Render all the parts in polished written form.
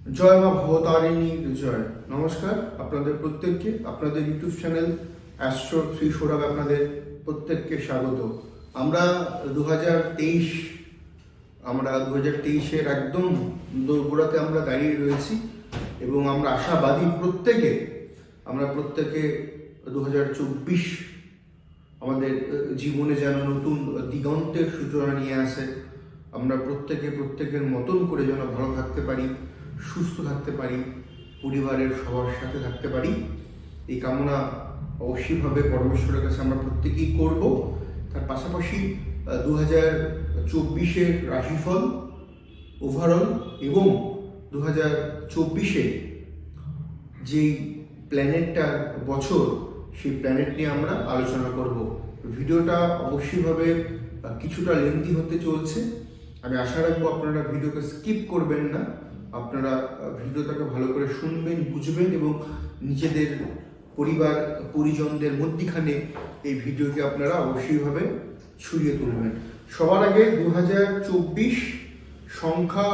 জয় মা ভবতারিণী জয়। নমস্কার আপনাদের প্রত্যেককে, আপনাদের YouTube channel astro Shri Sourav আপনাদের প্রত্যেককে স্বাগত। আমরা 2023-এর একদম দোরগোড়াতে আমরা দাঁড়িয়ে রয়েছি এবং আমরা আশাবাদী আমরা প্রত্যেকে 2024 আমাদের জীবনে যেন নতুন দিগন্তের সূচনা নিয়ে আসে। আমরা প্রত্যেকের মতন করে যেন ভালো থাকতে পারি, সুস্থ থাকতে পারি, পরিবারের সবার সাথে থাকতে পারি, এই কামনা অবশ্যইভাবে পরমেশ্বরের কাছে আমরা প্রত্যেকেই করব। তার পাশাপাশি 2024-এর রাশিফল ওভারঅল এবং 2024-এ যেই প্ল্যানেটটার বছর, সেই প্ল্যানেট নিয়ে আমরা আলোচনা করব। ভিডিওটা অবশ্যইভাবে কিছুটা লেন্থি হতে চলছে। আমি আশা রাখবো আপনারা ভিডিওকে স্কিপ করবেন না, আপনারা ভিডিওটাকে ভালো করে শুনবেন, বুঝবেন এবং নিজেদের পরিবার পরিজনদের মধ্যখানে এই ভিডিওকে আপনারা অবশ্যইভাবে ছড়িয়ে তুলবেন। সবার আগে 2024 সংখ্যা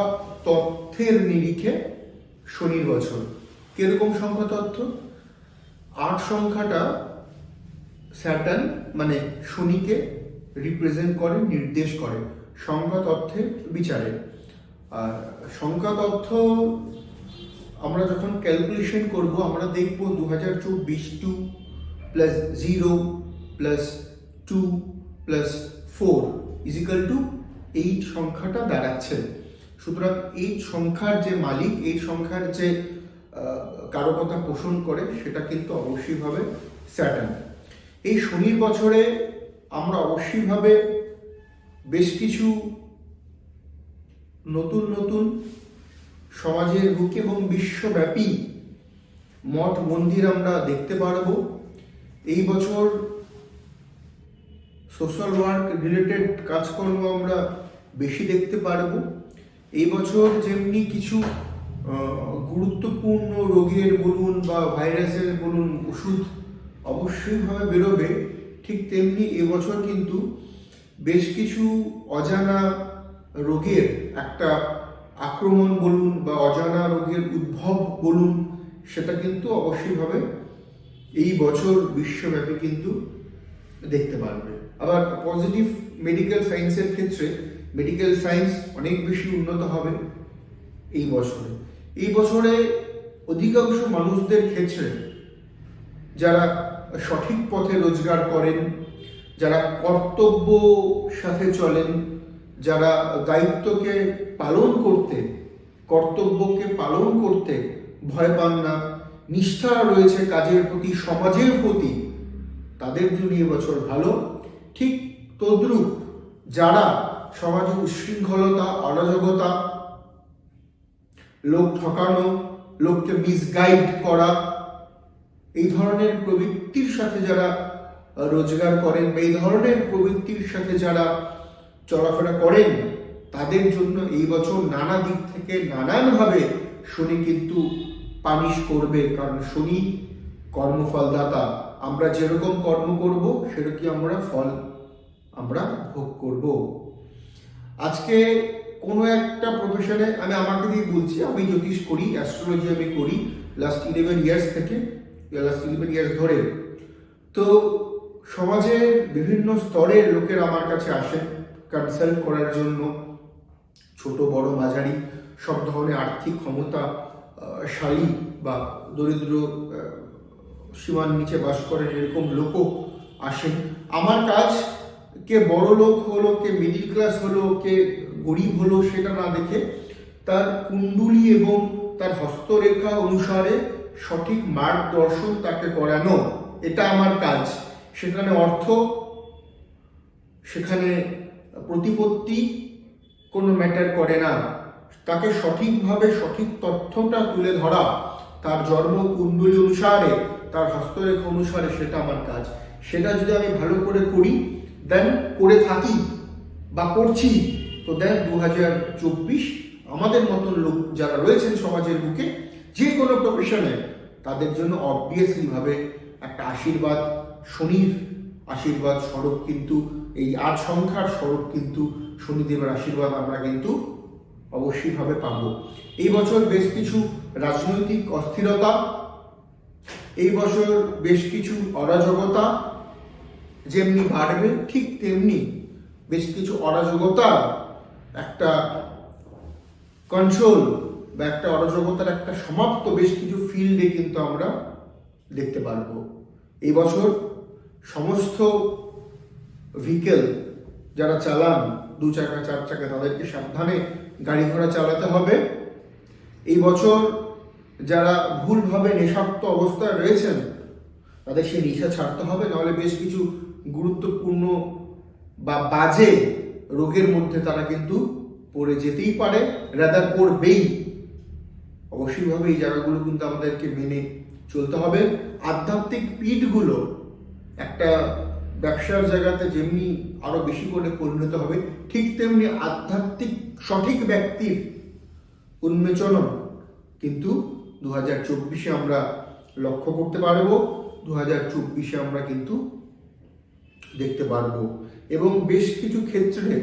তথ্যের নিরিখে শনির বছর। কিরকম সংখ্যা তথ্য? 8 সংখ্যাটা স্যাটার্ন মানে শনিকে রিপ্রেজেন্ট করে, নির্দেশ করে সংখ্যা তথ্যের বিচারে। আর সংখ্যা তথ্য আমরা যখন ক্যালকুলেশন করব, আমরা দেখব 2024 2 + 0 + 2 + 4 = 8 সংখ্যাটা দাঁড়াচ্ছে। সুতরাং এই সংখ্যার যে মালিক, এই সংখ্যার যে কারকতা পোষণ করে, সেটা কিন্তু অবশ্যইভাবে স্যাটার্ন। এই শনির বছরে আমরা অবশ্যইভাবে বেশ কিছু নতুন সমাজের বুকে এবং বিশ্বব্যাপী মঠ মন্দির আমরা দেখতে পারব। এই বছর সোশ্যাল ওয়ার্ক রিলেটেড কাজকর্ম আমরা বেশি দেখতে পারব। এই বছর যেমনি কিছু গুরুত্বপূর্ণ রোগের বলুন বা ভাইরাসের বলুন ওষুধ অবশ্যইভাবে বেরোবে, ঠিক তেমনি এবছর কিন্তু বেশ কিছু অজানা রোগের একটা আক্রমণ বলুন বা অজানা রোগের উদ্ভব বলুন, সেটা কিন্তু অবশ্যইভাবে এই বছর বিশ্বব্যাপী কিন্তু দেখতে পারবে। আবার পজিটিভ মেডিকেল সায়েন্সের ক্ষেত্রে মেডিকেল সায়েন্স অনেক বেশি উন্নত হবে এই বছরে অধিকাংশ মানুষদের ক্ষেত্রে যারা সঠিক পথে রোজগার করেন, যারা কর্তব্য সাথে চলেন, যারা কর্তব্যকে পালন করতে ভয় পান না, নিষ্ঠা রয়েছে কাজের প্রতি, সমাজের প্রতি, তাদের জন্য এবছর ভালো। ঠিক তদ্রূপ যারা সমাজে উচ্ছৃঙ্খলতা, অরাজকতা, লোক ঠকানো, লোককে মিসগাইড করা, এই ধরনের প্রবৃত্তির সাথে যারা রোজগার করেন বা এই ধরনের প্রবৃত্তির সাথে যারা চলাফেরা করেন, তাদের জন্য এই বছর নানা দিক থেকে নানানভাবে শনি কিন্তু পানিশ করবে। কারণ শনি কর্মফলদাতা। আমরা যেরকম কর্ম করব সেরকম আমরা ভোগ করব। আজকে কোনো একটা প্রফেশনে, আমি আমাকে দিয়ে বলছি, আমি জ্যোতিষ করি, অ্যাস্ট্রোলজি আমি করি লাস্ট 11 ইয়ার্স ধরে। তো সমাজের বিভিন্ন স্তরের লোকের আমার কাছে আসেন কনসাল্ট করার জন্য। ছোট বড় মাঝারি সব ধরনের আর্থিক ক্ষমতাশালী বা দরিদ্র সীমার নিচে বাস করেন এরকম লোকও আসেন। আমার কাজ কে বড় লোক হলো, কে মিডিল ক্লাস হলো, কে গরিব হলো, সেটা না দেখে তার কুণ্ডলী এবং তার হস্তরেখা অনুসারে সঠিক মার্গদর্শন তাকে করানো, এটা আমার কাজ। সেখানে অর্থ, সেখানে প্রতিপত্তি কোনো ম্যাটার করে না। তাকে সঠিকভাবে সঠিক তথ্যটা তুলে ধরা, তার জন্ম কুণ্ডলী অনুসারে, তার হস্তরেখা অনুসারে, সেটা আমার কাজ। সেটা যদি আমি ভালো করে করি, দেন করে থাকি বা করছি, তো দেন 2024 আমাদের মতন লোক যারা রয়েছেন সমাজের বুকে যে কোনো প্রফেশনে, তাদের জন্য অবভিয়াসলি ভাবে একটা আশীর্বাদ, শনির আশীর্বাদ স্বরূপ কিন্তু এই 8 সংখ্যার স্বরূপ কিন্তু শনিদেবের আশীর্বাদ আমরা কিন্তু অবশ্যইভাবে পাবো। এই বছর বেশ কিছু রাজনৈতিক অস্থিরতা, এই বছর বেশ কিছু অরাজকতা যেমনি বাড়বে, ঠিক তেমনি বেশ কিছু অরাজকতা একটা কন্ট্রোল বা একটা অরাজকতার একটা সমাপ্ত বেশ কিছু ফিল্ডে কিন্তু আমরা দেখতে পারবো। এই বছর সমস্ত ভেহিকেল যারা চালান, 2 চাকা 4 চাকা, তাদেরকে সাবধানে গাড়ি ঘোড়া চালাতে হবে। এই বছর যারা ভুলভাবে নেশাক্ত অবস্থায় রয়েছেন তাদের সেই নেশা ছাড়তে হবে, নাহলে বেশ কিছু গুরুত্বপূর্ণ বা বাজে রোগের মধ্যে তারা কিন্তু পড়ে যেতেই পারে, রাদার পড়বেই। অবশ্যইভাবে এই জায়গাগুলো কিন্তু আমাদেরকে মেনে চলতে হবে। আধ্যাত্মিক পীঠগুলো একটা ব্যবসার জায়গাতে যেমনি আরো বেশি করে পরিণত হবে, ঠিক তেমনি আধ্যাত্মিক সঠিক ব্যক্তির উন্মোচন কিন্তু 2024-এ আমরা লক্ষ্য করতে পারবো, 2024-এ আমরা কিন্তু দেখতে পারবো। এবং বেশ কিছু ক্ষেত্রে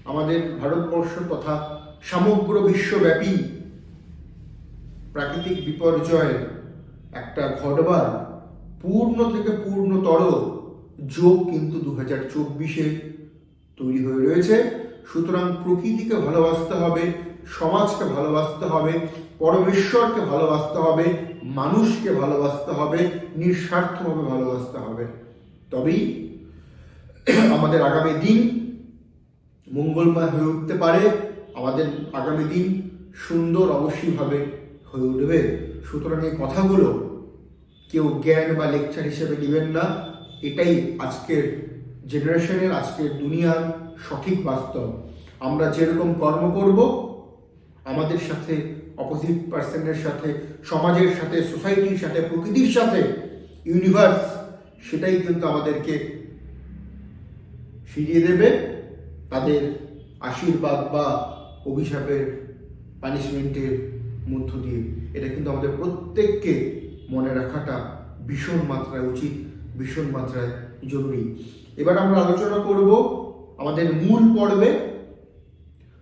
আমাদের ভারতবর্ষ তথা সমগ্র বিশ্বব্যাপী প্রাকৃতিক বিপর্যয়ের একটা ঘটবার পূর্ণ থেকে পূর্ণতর যোগ কিন্তু 2024-এ তৈরি হয়ে রয়েছে। সুতরাং প্রকৃতিকে ভালোবাসতে হবে, সমাজকে ভালোবাসতে হবে, পরমেশ্বরকে ভালোবাসতে হবে, মানুষকে ভালোবাসতে হবে, নিঃস্বার্থভাবে ভালোবাসতে হবে। তবেই আমাদের আগামী দিন মঙ্গলময় হয়ে উঠতে পারে, আমাদের আগামী দিন সুন্দর অবশ্যইভাবে হয়ে উঠবে। সুতরাং এই কথাগুলো কেউ জ্ঞান বা লেকচার হিসেবে নেবেন না, এটাই আজকের জেনারেশনের, আজকের দুনিয়ার সঠিক বাস্তব। আমরা যেরকম কর্ম করব, আমাদের সাথে, অপোজিট পার্সনের সাথে, সমাজের সাথে, সোসাইটির সাথে, প্রকৃতির সাথে, ইউনিভার্স, সেটাই কিন্তু আমাদেরকে ফিরিয়ে দেবে তাদের আশীর্বাদ বা অভিশাপের পানিশমেন্টের মধ্য দিয়ে। এটা কিন্তু আমাদের প্রত্যেককে মনে রাখাটা ভীষণ মাত্রায় উচিত, ভীষণ মাত্রায় জরুরি। এবার আমরা আলোচনা করব আমাদের মূল পর্বে,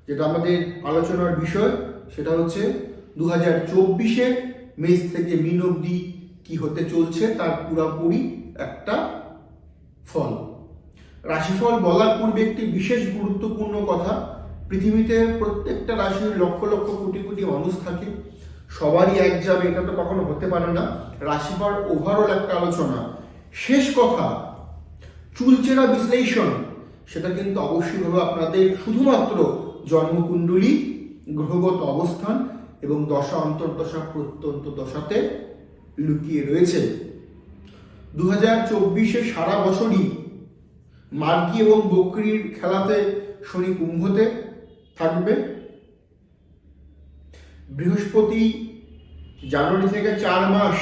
যেটা আমাদের আলোচনার বিষয়, সেটা হচ্ছে 2024-এ মেষ থেকে মীন অবধি কি হতে চলছে তার পুরোপুরি একটা ফল। রাশিফল বলার পূর্বে একটি বিশেষ গুরুত্বপূর্ণ কথা, পৃথিবীতে প্রত্যেকটা রাশির লক্ষ লক্ষ কোটি কোটি মানুষ থাকে, সবারই এক যাবে এটা তো কখনো হতে পারে না। রাশিফল ওভারঅল একটা আলোচনা, শেষ কথা চুলচেরা বিশ্লেষণ, সেটা কিন্তু অবশ্যইভাবে আপনাদের শুধুমাত্র জন্মকুণ্ডলী, গ্রহগত অবস্থান এবং দশা, অন্তর্দশা, প্রত্যন্ত দশাতে লুকিয়ে রয়েছে। 2024-এ সারা বছরই মার্গী এবং বকরির খেলাতে শনি কুম্ভতে থাকবে। বৃহস্পতি জানুয়ারি থেকে 4 মাস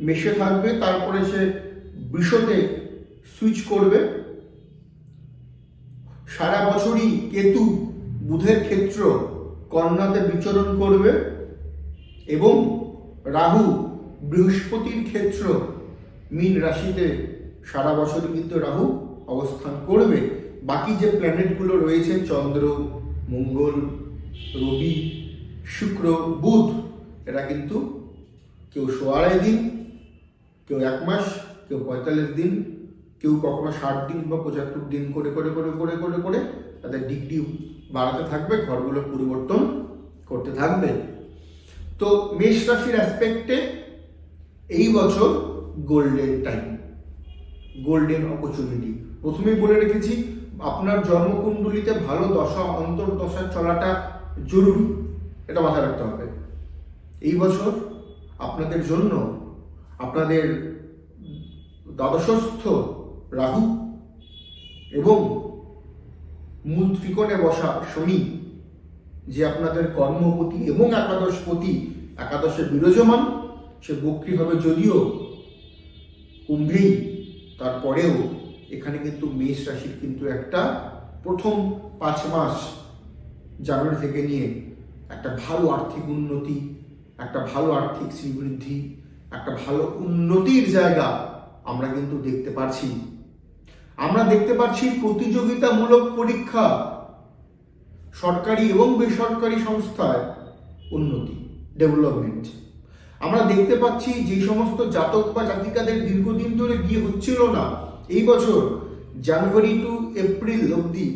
মেষে থাকবে, তারপরে সে বৃষতে সুইচ করবে। সারা বছরই কেতু বুধের ক্ষেত্র কন্যাতে বিচরণ করবে এবং রাহু বৃহস্পতির ক্ষেত্র মীন রাশিতে সারা বছরই কিন্তু রাহু অবস্থান করবে। বাকি যে প্ল্যানেটগুলো রয়েছে, চন্দ্র, মঙ্গল, রবি, শুক্র, বুধ, এরা কিন্তু কেউ 1.5 দিন, কেউ 1 মাস, কেউ 45 দিন, কেউ কখনো 60 দিন বা 75 দিন করে করে করে করে করে করে তাদের ডিগ্রি বাড়াতে থাকবে, ঘরগুলো পরিবর্তন করতে থাকবে। তো মেষ রাশির অ্যাসপেক্টে এই বছর গোল্ডেন টাইম, গোল্ডেন অপরচুনিটি। প্রথমেই বলে রেখেছি, আপনার জন্মকুণ্ডলিতে ভালো দশা, অন্তর্দশা চলাটা জরুরি, এটা মাথায় রাখতে হবে। এই বছর আপনাদের জন্য আপনাদের দ্বাদশস্থ রাহু এবং মূল ত্রিকোণে বসা শনি, যে আপনাদের কর্মপতি এবং একাদশপতি, একাদশে বিরাজমান, সে বক্রী হবে যদিও কুম্ভেই, তারপরেও এখানে কিন্তু মেষ রাশির কিন্তু একটা প্রথম 5 মাস জানুয়ারি থেকে নিয়ে একটা ভালো আর্থিক উন্নতি, একটা ভালো আর্থিক শ্রীবৃদ্ধি, একটা ভালো উন্নতির জায়গা আমরা কিন্তু দেখতে পাচ্ছি। আমরা দেখতে পাচ্ছি প্রতিযোগিতামূলক পরীক্ষা সরকারি এবং বেসরকারি সংস্থায় উন্নতি, ডেভেলপমেন্ট। আমরা দেখতে পাচ্ছি যে সমস্ত জাতক বা জাতিকাদের দীর্ঘদিন ধরে বিয়ে হচ্ছিল না, এই বছর জানুয়ারি টু এপ্রিল অবধি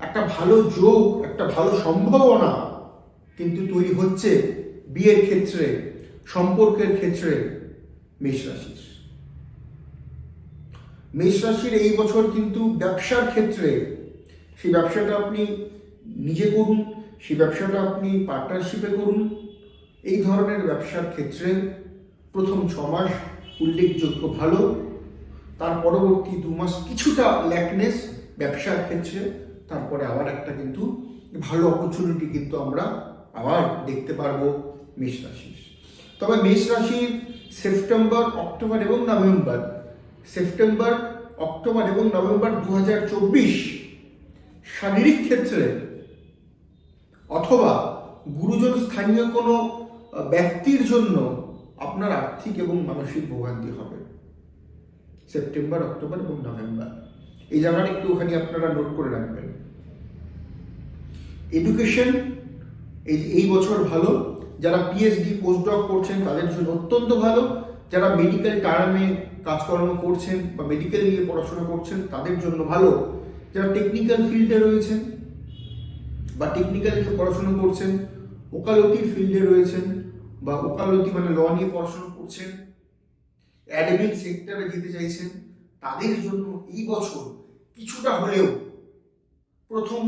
একটা ভালো যোগ, একটা ভালো সম্ভাবনা কিন্তু তৈরি হচ্ছে বিয়ের ক্ষেত্রে, সম্পর্কের ক্ষেত্রে। মেষ রাশির এই বছর কিন্তু ব্যবসার ক্ষেত্রে, সেই ব্যবসাটা আপনি নিজে করুন, সেই ব্যবসাটা আপনি পার্টনারশিপে করুন, এই ধরনের ব্যবসার ক্ষেত্রে প্রথম 6 মাস উল্লেখযোগ্য ভালো। তার পরবর্তী 2 মাস কিছুটা ল্যাকনেস ব্যবসার ক্ষেত্রে, তারপরে আবার একটা কিন্তু ভালো অপরচুনিটি কিন্তু আমরা আবার দেখতে পারবো মেষ রাশির। তবে মেষ রাশির সেপ্টেম্বর, অক্টোবর এবং নভেম্বর, সেপ্টেম্বর, অক্টোবর এবং নভেম্বর 2024 শারীরিক ক্ষেত্রে অথবা গুরুজন স্থানীয় কোনো ব্যক্তির জন্য আপনার আর্থিক এবং মানসিক ভোগান্তি হবে। সেপ্টেম্বর, অক্টোবর এবং নভেম্বর এই জায়গাটা একটুখানি আপনারা নোট করে রাখবেন। এডুকেশন এই বছর ভালো, যারা পিএইচডি পোস্টডক করছেন তাদের জন্য অত্যন্ত ভালো, যারা মেডিকেল টার্মে কাজকর্ম করছেন বা মেডিকেল নিয়ে পড়াশোনা করছেন তাদের জন্য ভালো, যারা টেকনিক্যাল ফিল্ডে রয়েছেন বা টেকনিক্যাল নিয়ে পড়াশোনা করছেন, ওকালতির ফিল্ডে রয়েছেন বা ওকালতি মানে ল নিয়ে পড়াশোনা করছেন, অ্যাডমিন সেক্টরে যেতে চাইছেন, তাদের জন্য এই বছর কিছুটা হলেও প্রথম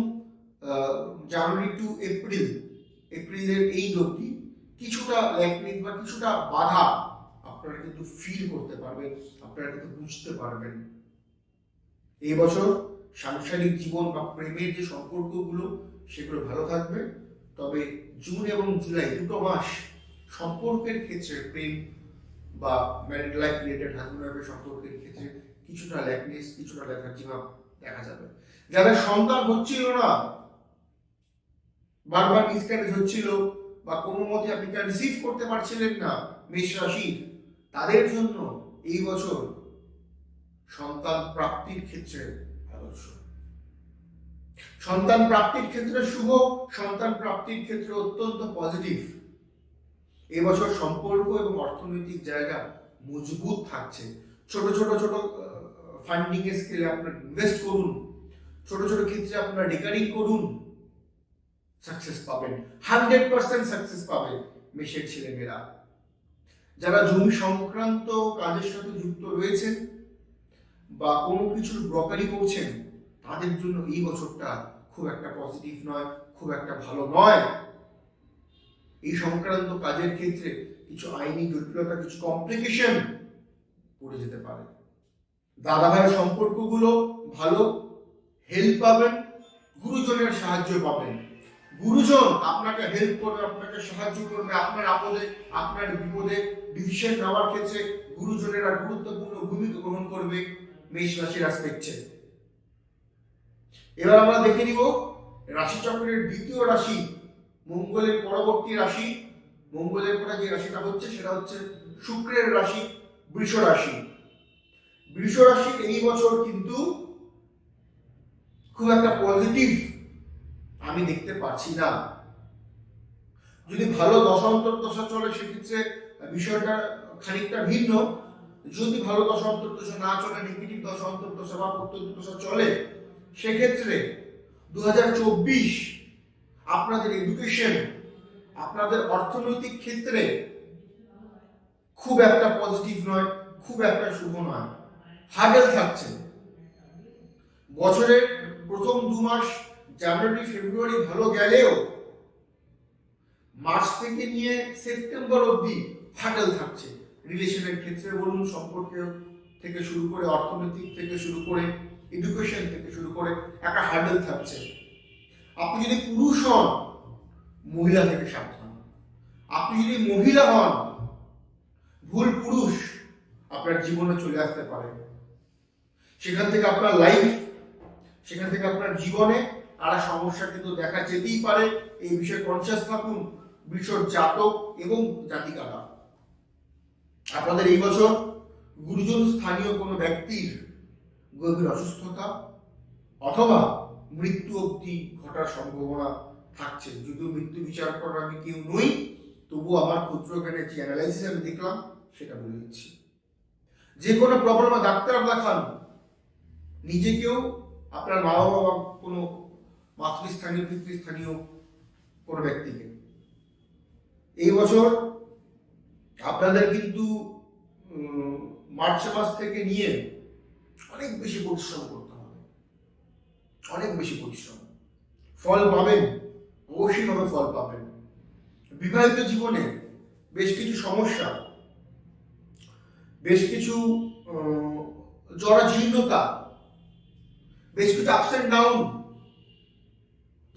জানুয়ারি টু এপ্রিলের এই অবধি কিছুটা ল্যাকনেস বা কিছুটা বাধা আপনারা কিন্তু ফিল করতে পারবেন, আপনারা কিন্তু বুঝতে পারবেন। এই বছর সাংসারিক জীবন বা প্রেমের যে সম্পর্কগুলো সেগুলো ভালো থাকবে। তবে জুন এবং জুলাই 2 মাস সম্পর্কের ক্ষেত্রে, প্রেম বা ম্যারিড লাইফ রিলেটেড হাজব্যান্ড ওয়াইফের সম্পর্কের ক্ষেত্রে কিছুটা ল্যাকনেস, কিছুটা লেথার্জি ভাব দেখা যাবে। যারা সন্তান হচ্ছিল না, বারবার মিসক্যারেজ হচ্ছিল বা কোনো মতে আপনি রিসিভ করতে পারছিলেন না মেষ রাশি, তাদের জন্য এই বছর সন্তান প্রাপ্তির ক্ষেত্রে আদর্শ, সন্তান প্রাপ্তির ক্ষেত্রে শুভ, সন্তান প্রাপ্তির ক্ষেত্রে অত্যন্ত পজিটিভ। এবছর সম্পর্ক এবং অর্থনৈতিক জায়গা মজবুত থাকছে। ছোট ফান্ডিং এর স্কেলে আপনারা ইনভেস্ট করুন, ছোট ক্ষেত্রে আপনারা রেকারিং করুন, সাকসেস পাবেন, 100% সাকসেস পাবে মেষের ছেলেমেয়েরা। যারা জমি সংক্রান্ত কাজের সাথে যুক্ত রয়েছেন বা কোনো কিছুর ব্রোকারি করছেন, তাদের জন্য এই বছরটা খুব একটা পজিটিভ নয়, খুব একটা ভালো নয়। এই সংক্রান্ত কাজের ক্ষেত্রে কিছু আইনি জটিলতা, কিছু কমপ্লিকেশন পড়ে যেতে পারে। দাদা ভাইয়ের সম্পর্কগুলো ভালো, হেল্প পাবেন, গুরুজনের সাহায্য পাবেন। গুরুজন আপনাকে হেল্প করবে, আপনাকে সাহায্য করবে, আপনার আপদে, আপনার বিপদে ডিসিশন নেওয়ার ক্ষেত্রে গুরুজনেরা গুরুত্বপূর্ণ ভূমিকা গ্রহণ করবে মেষ রাশির অ্যাসপেক্টে। এবার আমরা দেখে নিব রাশিচক্রের দ্বিতীয় রাশি, মঙ্গলের পরবর্তী রাশি। মঙ্গলের পরে যে রাশিটা হচ্ছে সেটা হচ্ছে শুক্রের রাশি, বৃষ রাশি। বৃষ রাশির এই বছর কিন্তু খুব একটা পজিটিভ আমি দেখতে পাচ্ছি না। যদি ভালো দশান্তর দশা চলে সেক্ষেত্রে বিষয়টা খানিকটা ভিন্ন। যদি ভালো দশান্তর দশা না চলে, নেগেটিভ দশান্তর দশা বা প্রত্যন্ত দশা চলে, সেক্ষেত্রে 2024 আপনাদের এডুকেশন, আপনাদের অর্থনৈতিক ক্ষেত্রে খুব একটা পজিটিভ নয়, খুব একটা শুভ নয়, হার্ডেল থাকছে। বছরের প্রথম 2 মাস জানুয়ারি ফেব্রুয়ারি ভালো গেলেও মার্চ থেকে নিয়ে সেপ্টেম্বর অবধি হার্ডেল থাকছে। রিলেশনের ক্ষেত্রে বলুন, সম্পর্কে থেকে শুরু করে, অর্থনৈতিক থেকে শুরু করে, এডুকেশন থেকে শুরু করে একটা হার্ডেল থাকছে। আপনি যদি পুরুষ হন, মহিলা থেকে সাবধান। আপনি যদি মহিলা হন, ভুল পুরুষ আপনার জীবনে চলে আসতে পারে। সেখান থেকে আপনার লাইফ, সেখান থেকে আপনার জীবনে আরো সমস্যা কিন্তু দেখা যেতেই পারে। এই বিষয়ে কনসিয়াস থাকুন বৃষ জাতক এবং জাতিকারা। আপনাদের এই বছর গুরুজন স্থানীয় কোনো ব্যক্তির গভীর অসুস্থতা অথবা মৃত্যু অবধি ঘটার সম্ভাবনা থাকছে। যদিও মৃত্যু বিচার করার আমি কেউ নই, তবু আমার ক্ষুদ্রখানে যে অ্যানালাইসিস আমি দেখলাম সেটা বলে দিচ্ছি। যে কোনো প্রবলেমে ডাক্তার দেখান, নিজেকেও আপনার মা বাবা বা কোনো মাতৃস্থানীয় পিতৃস্থানীয় কোনো ব্যক্তিকে। এই বছর আপনাদের কিন্তু মার্চ মাস থেকে নিয়ে অনেক বেশি পরিশ্রম করতে হবে, অনেক বেশি পরিশ্রম। ফল পাবেন, অবশ্যইভাবে ফল পাবেন। বিবাহিত জীবনে বেশ কিছু সমস্যা, বেশ কিছু জরাজীর্ণতা, বেশ কিছু আপস অ্যান্ড ডাউন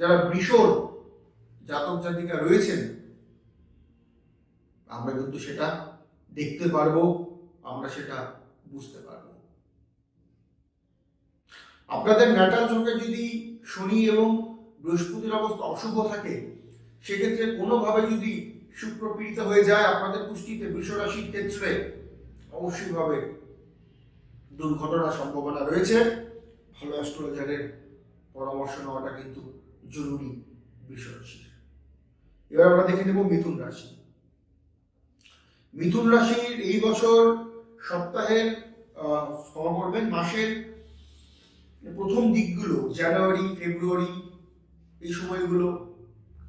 যারা বৃষর জাতক জাতিকা রয়েছেন, আমরা কিন্তু সেটা দেখতে পারবো, আমরা সেটা বুঝতে পারবো। আপনাদের ন্যাটাল চোখে যদি শনি এবং বৃহস্পতির অবস্থা অশুভ থাকে, সেক্ষেত্রে কোনোভাবে যদি শুক্র পীড়িত হয়ে যায় আপনাদের পুষ্টিতে, বৃষ রাশির ক্ষেত্রে অবশ্যইভাবে দুর্ঘটনার সম্ভাবনা রয়েছে। ভালো অ্যাস্ট্রোলজারের পরামর্শ নেওয়াটা কিন্তু জরুরি বৃষ রাশির। এবার আমরা দেখে নেব মিথুন রাশি। মিথুন রাশির এই বছর সপ্তাহের ক্ষমা করবেন, মাসের প্রথম দিকগুলো, জানুয়ারি ফেব্রুয়ারি, এই সময়গুলো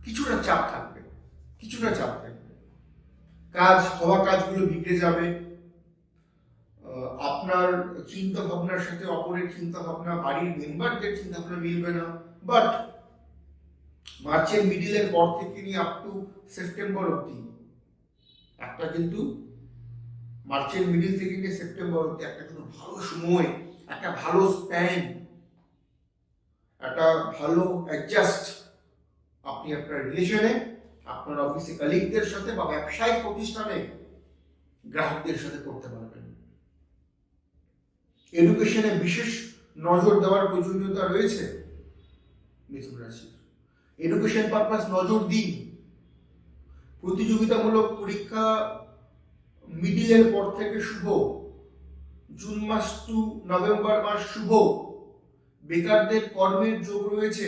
কিছুটা চাপ থাকবে, কিছুটা চাপ থাকবে। কাজগুলো বিগড়ে যাবে। আপনার চিন্তা ভাবনার সাথে অপরের চিন্তা ভাবনা, বাড়ির মেম্বারদের চিন্তা ভাবনা মিলবে না। বাট মার্চের মিডিলের পর থেকে নিয়ে আপ টু সেপ্টেম্বর অব্দি একটা কিন্তু, মার্চের মিডিল থেকে নিয়ে সেপ্টেম্বর অব্দি একটা কিন্তু ভালো সময়, একটা ভালো স্প্যান, একটা ভালো অ্যাডজাস্ট আপনি আপনার রিলেশনে, আপনার অফিসে কলিগদের সাথে বা ব্যবসায়িক প্রতিষ্ঠানে গ্রাহকদের সাথে করতে পারবেন। এডুকেশনে বিশেষ নজর দেওয়ার প্রয়োজনীয়তা রয়েছে মিথুন রাশির। এডুকেশন পারপাস নজর দিন। প্রতিযোগিতামূলক পরীক্ষা মিডিলের পর থেকে শুভ, জুন মাস টু নভেম্বর মাস শুভ। বেকারদের কর্মের যোগ রয়েছে।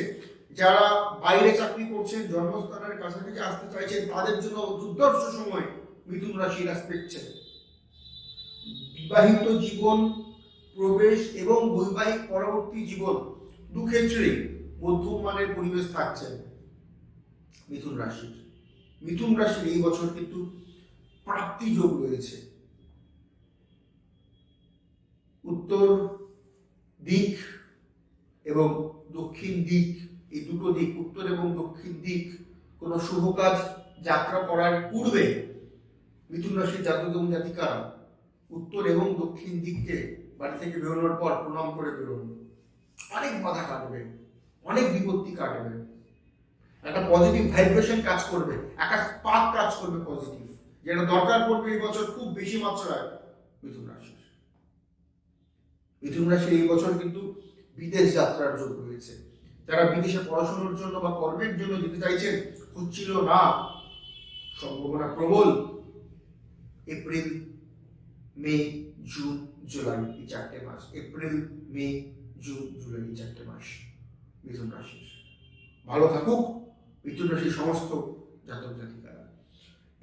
যারা বাইরে চাকরি করছেন, জন্মস্থানের কাছাকাছি আসতে চাইছেন, তাদের জন্য দুর্ধর্ষ সময় মিথুন রাশির অ্যাসপেক্টে। বিবাহিত জীবন প্রবেশ এবং বৈবাহিক পরবর্তী জীবন দুক্ষেত্রেই মধ্যম মানের পরিবেশ থাকছে মিথুন রাশির। মিথুন রাশির এই বছর কিন্তু প্রাপ্তি যোগ রয়েছে। উত্তর দিক এবং দক্ষিণ দিক, এই দুটো দিক, উত্তর এবং দক্ষিণ দিক, কোনো শুভ কাজ যাত্রা করার পূর্বে মিথুন রাশির জাতক এবং জাতিকারা উত্তর এবং দক্ষিণ দিককে বাড়ি থেকে বেরোনোর পর প্রণাম করে বেরোন। অনেক বাধা কাটবে, অনেক বিপত্তি কাটবে, একটা পজিটিভ ভাইব্রেশন কাজ করবে, একটা স্পার্ক কাজ করবে পজিটিভ, যেটা দরকার পড়বে এই বছর খুব বেশি মাত্রায় মিথুন রাশির। মিথুন রাশির এই বছর কিন্তু বিদেশ যাত্রার যোগ রয়েছে। যারা বিদেশে পড়াশোনার জন্য বা কর্মের জন্য যেতে চাইছেন, হচ্ছিল না, সম্ভাবনা প্রবল। এপ্রিল, মে, জুন, জুলাই, এই 4টে মাস, এপ্রিল, মে, জুন, জুলাই, এই 4টে মাস মিথুন রাশির। ভালো থাকুক মিথুন রাশির সমস্ত জাতক জাতিকারা।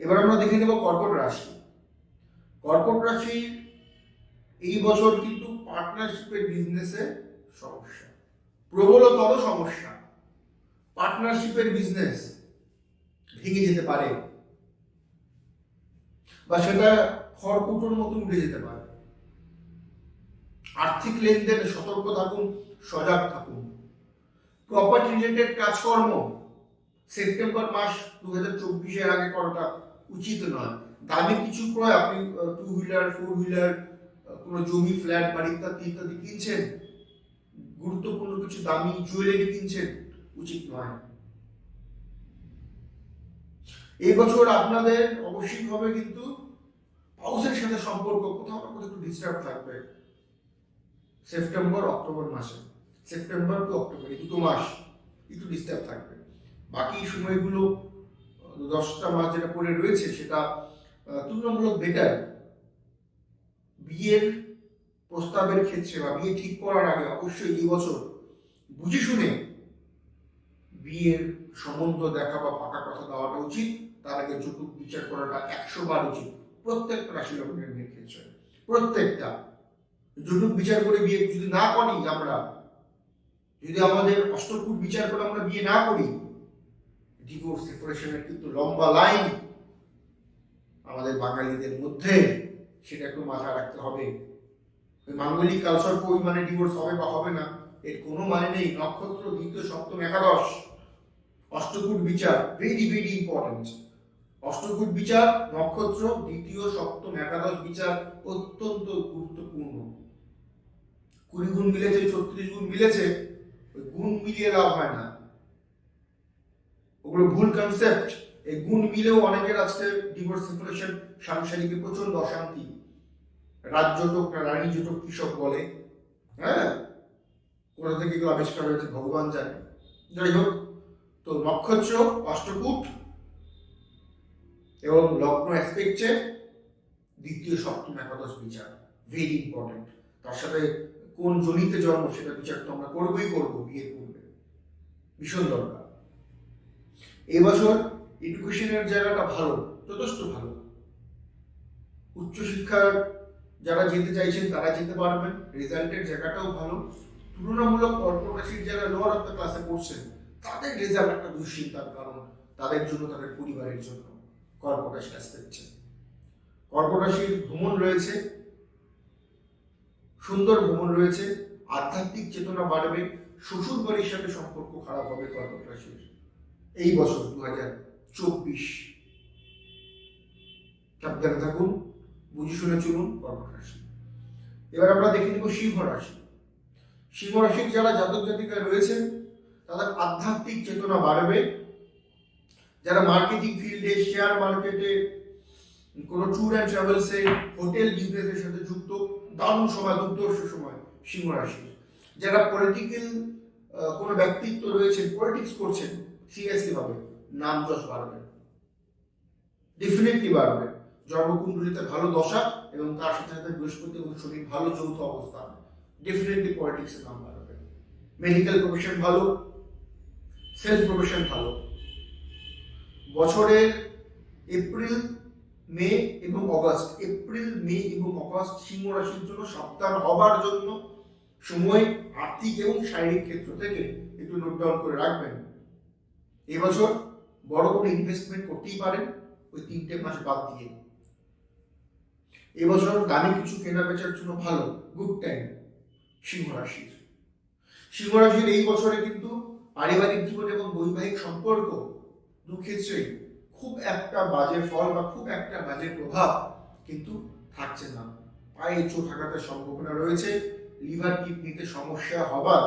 এবার আমরা দেখে নেব কর্কট রাশি। কর্কট রাশির এই বছর কিন্তু পার্টনারশিপের বিজনেসে সমস্যা, প্রবলতর সমস্যা। পার্টনারশিপের বিজনেস ভেঙে যেতে পারে বা সেটা খড়কুটোর মতো উঠে যেতে পারে। আর্থিক লেনদেনে সতর্ক থাকুন, সজাগ থাকুন। প্রপার্টি রিলেটেড কাজকর্ম সেপ্টেম্বর মাস 2024 আগে করাটা উচিত নয়। দামি কিছু ক্রয়, আপনি 2 হুইলার 4 হুইলার, কোনো জমি, ফ্ল্যাট, বাড়ি ইত্যাদি ইত্যাদি কিনছেন, গুরুত্বপূর্ণ কিছু দামি জুয়েলারি কিনছেন, উচিত নয়। এই বছর আপনাদের অবশ্যইভাবে কিন্তু হাউসের সাথে সম্পর্ক কোথাও না কোথাও একটু ডিস্টার্ব থাকবে সেপ্টেম্বর অক্টোবর মাসে। সেপ্টেম্বর টু অক্টোবর এই 2 মাস একটু ডিস্টার্ব থাকবে। বাকি সময়গুলো 10টা মাস যেটা পড়ে রয়েছে সেটা তুলনামূলক বেটার। বিয়ের প্রস্তাবের ক্ষেত্রে বা বিয়ে ঠিক করার আগে অবশ্যই এই বছর বুঝে শুনে বিয়ের সম্বন্ধ দেখা বা পাকা কথা দেওয়াটা উচিত, তার আগে জটুক বিচার করাটা 100 বার উচিত প্রত্যেকটা রাশি লগ্নের বিয়ের ক্ষেত্রে। প্রত্যেকটা জটুক বিচার করে বিয়ে যদি না করি আমরা, যদি আমাদের অষ্টকূট বিচার করে আমরা বিয়ে না করি, ডিভোর্স সেপারেশনের কিন্তু লম্বা লাইন আমাদের বাঙালিদের মধ্যে, সেটা একটু মাথায় রাখতে হবে। ওই মাঙ্গলিক কালসর্প ওই মানে ডিভোর্স হবে বা হবে না এর কোনো মানে নেই। নক্ষত্র দ্বিতীয় সপ্তম একাদশ, অষ্টকূট বিচার ভেরি ভেরি ইম্পর্টেন্ট। অষ্টকূট বিচার, নক্ষত্র দ্বিতীয় সপ্তম একাদশ বিচার অত্যন্ত গুরুত্বপূর্ণ। 20 গুণ মিলেছে, 36 গুণ মিলেছে, ওই গুণ মিলিয়ে লাভ হয় না, ওগুলো ভুল কনসেপ্ট। এই গুণ মিলেও অনেকের আজকে ডিভোর্স সেপারেশন, সাংসারিকে প্রচন্ড অশান্তি, রাজজটক না রানী জটক কি সব বলে, হ্যাঁ, কোথা থেকে এগুলো আবিষ্কার হয়েছে ভগবান জানে। যাই হোক, তো নক্ষত্র অষ্টকূট এবং লগ্ন অ্যাসপেক্টে দ্বিতীয় সপ্তম একাদশ বিচার ভেরি ইম্পর্টেন্ট। তার সাথে কোন জনিতে জন্ম সেটা বিচার তো আমরা করবোই করবো বিয়ের পূর্বে, ভীষণ দরকার। এবছর এডুকেশনের জায়গাটা ভালো, যথেষ্ট ভালো। উচ্চশিক্ষার যারা যেতে চাইছেন তারা যেতে পারবেন, রেজাল্টের জায়গাটাও ভালো। তুলনামূলক কর্কট রাশির যারা লোয়ার অফ দ্য ক্লাসে পড়ছেন তাদের রেজাল্ট একটা দুশ্চিন্তার কারণ, তাদের জন্য, তাদের পরিবারের জন্য। কর্কট রাশি অ্যাসপেক্টে কর্কট রাশির ভ্রমণ রয়েছে, সুন্দর ভ্রমণ রয়েছে, আধ্যাত্মিক চেতনা বাড়বে। শ্বশুর বাড়ির সাথে সম্পর্ক খারাপ হবে কর্কট রাশির এই বছর 2024। সাবধানে থাকুন, বুঝে শুনে চলুন কর্কট রাশি। এবার আমরা দেখে নিব সিংহ রাশি। সিংহ রাশির যারা জাতক জাতিকা রয়েছেন তাদের আধ্যাত্মিক চেতনা বাড়বে। যারা মার্কেটিং ফিল্ডে, শেয়ার মার্কেটে, কোনো ট্যুর অ্যান্ড ট্রাভেলসে, হোটেল বিজনেসের সাথে যুক্ত, দারুণ সময়, দুর্ধর্ষ সময় সিংহ রাশির। যারা পলিটিক্যাল কোনো ব্যক্তিত্ব রয়েছে, পলিটিক্স করছেন সিরিয়াসলি ভাবে, নাম যশ বাড়বে, ডেফিনেটলি বাড়বে। জন্মকুণ্ডলিতে ভালো দশা এবং তার সাথে সাথে বৃহস্পতি এবং শনি ভালো যৌথ অবস্থান, ডেফিনেটলি পলিটিক্সের নাম বাড়বে। মেডিকেল প্রফেশন ভালো, সেলস প্রফেশন ভালো। বছরের এপ্রিল, মে এবং অগাস্ট, এপ্রিল, মে এবং অগাস্ট সিংহ রাশির জন্য সাবধান হবার জন্য সময়, আর্থিক এবং শারীরিক ক্ষেত্র থেকে একটু নোট ডাউন করে রাখবেন। এবছর বড় কোনো ইনভেস্টমেন্ট করতেই পারেন ওই 3টে মাস বাদ দিয়ে। এবছর দামি কিছু কেনা বেচার জন্য ভালো, গুড টাইম সিংহ রাশির। সিংহ রাশির এই বছরে কিন্তু পারিবারিক জীবন এবং বৈবাহিক সম্পর্ক দু ক্ষেত্রেই খুব একটা বাজে ফল বা খুব একটা বাজে প্রভাব কিন্তু থাকছে না। পায়ে চোট আঘাতের সম্ভাবনা রয়েছে, লিভার কিডনিতে সমস্যা হবার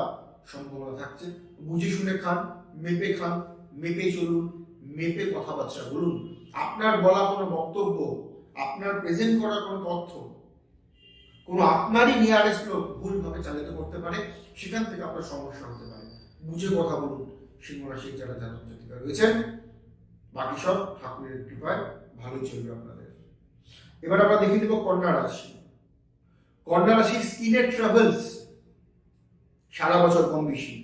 সম্ভাবনা থাকছে। বুঝে শুনে খান, মেপে খান, মেপে চলুন, মেপে কথাবার্তা বলুন। আপনার বলা কোনো বক্তব্য, আপনার প্রেজেন্ট করা কোনো তথ্য কোনো আপনারই নিয়ারেস্ট লোক ভুলভাবে চালিত করতে পারে, সেখান থেকে আপনার সমস্যা হতে পারে। বুঝে কথা বলুন সিংহ রাশির যারা জাতক জাতিকা রয়েছেন। বাকি সব ঠাকুরের কৃপায় ভালোই চলবে আপনাদের। এবার আমরা দেখে নেব কন্যা রাশি। কন্যা রাশির স্কিনের ট্রাভেলস সারা বছর কম বেশি।